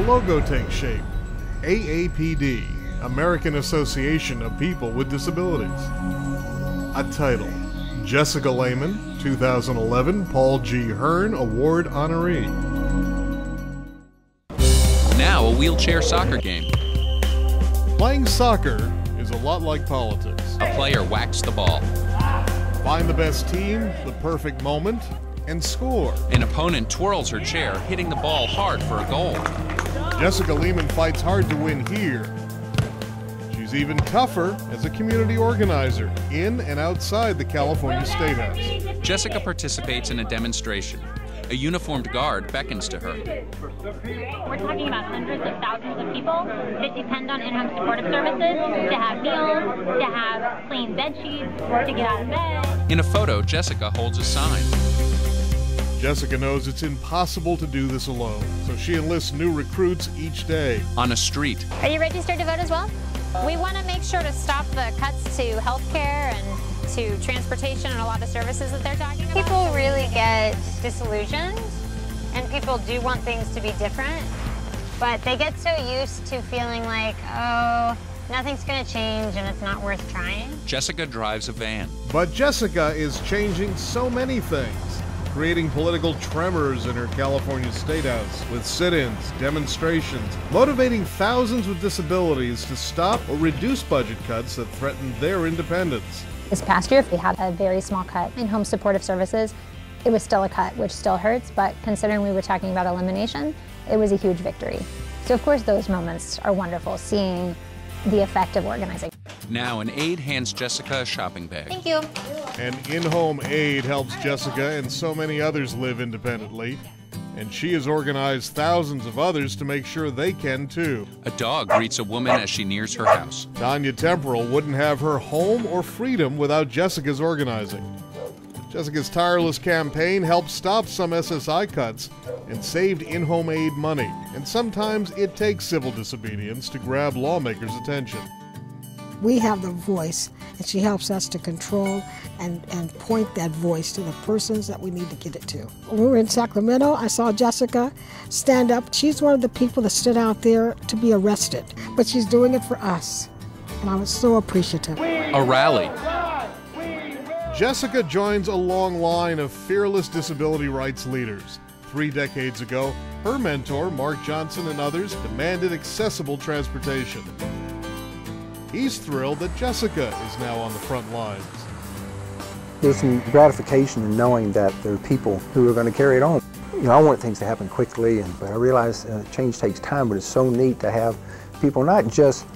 logo takes shape. AAPD, American Association of People with Disabilities. A title: Jessica Lehman, 2011 Paul G. Hearne Award Honoree. Now a wheelchair soccer game. Playing soccer is a lot like politics. A player whacks the ball. Find the best team, the perfect moment, and score. An opponent twirls her chair, hitting the ball hard for a goal. Jessica Lehman fights hard to win here. She's even tougher as a community organizer in and outside the California State House. Jessica participates in a demonstration. A uniformed guard beckons to her. We're talking about hundreds of thousands of people that depend on in-home supportive services to have meals, to have clean bed sheets, to get out of bed. In a photo, Jessica holds a sign. Jessica knows it's impossible to do this alone, so she enlists new recruits each day. On a street. Are you registered to vote as well? We want to make sure to stop the cuts to healthcare and to transportation and a lot of services that they're talking about. People really get disillusioned, and people do want things to be different, but they get so used to feeling like, oh, nothing's going to change and it's not worth trying. Jessica drives a van. But Jessica is changing so many things, creating political tremors in her California State House with sit-ins, demonstrations, motivating thousands with disabilities to stop or reduce budget cuts that threaten their independence. This past year, we had a very small cut in home supportive services. It was still a cut, which still hurts, but considering we were talking about elimination, it was a huge victory. So of course those moments are wonderful, seeing the effect of organizing. Now an aide hands Jessica a shopping bag. Thank you. An in-home aide helps Jessica and so many others live independently, and she has organized thousands of others to make sure they can too. A dog greets a woman as she nears her house. Tanya Temporal wouldn't have her home or freedom without Jessica's organizing. Jessica's tireless campaign helped stop some SSI cuts and saved in-home aid money. And sometimes it takes civil disobedience to grab lawmakers' attention. We have the voice, and she helps us to control and point that voice to the persons that we need to get it to. When we were in Sacramento, I saw Jessica stand up. She's one of the people that stood out there to be arrested, but she's doing it for us, and I was so appreciative. A rally. Jessica joins a long line of fearless disability rights leaders. 3 decades ago, her mentor, Mark Johnson, and others demanded accessible transportation. He's thrilled that Jessica is now on the front lines. There's some gratification in knowing that there are people who are going to carry it on. You know, I want things to happen quickly, but I realize change takes time, but it's so neat to have people not just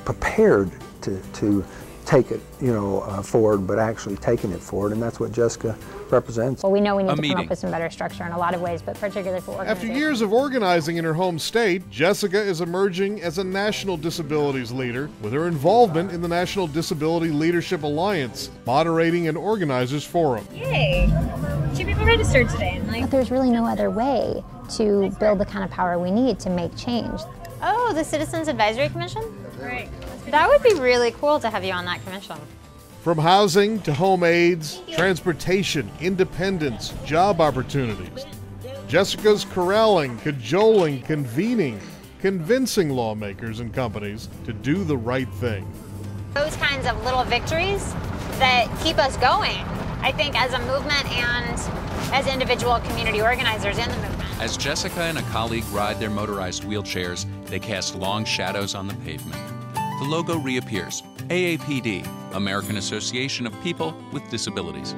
prepared to take it, forward, but actually taking it forward, and that's what Jessica represents. Well, we know we need to come up with some better structure in a lot of ways, but particularly for organization. After years of organizing in her home state, Jessica is emerging as a national disabilities leader with her involvement in the National Disability Leadership Alliance, moderating an organizers forum. Yay! 2 people registered today. But there's really no other way to build the kind of power we need to make change. Oh, the Citizens Advisory Commission? Right. That would be really cool to have you on that commission. From housing to home aids, transportation, independence, job opportunities, Jessica's corralling, cajoling, convening, convincing lawmakers and companies to do the right thing. Those kinds of little victories that keep us going, I think, as a movement and as individual community organizers in the movement. As Jessica and a colleague ride their motorized wheelchairs, they cast long shadows on the pavement. The logo reappears. AAPD, American Association of People with Disabilities.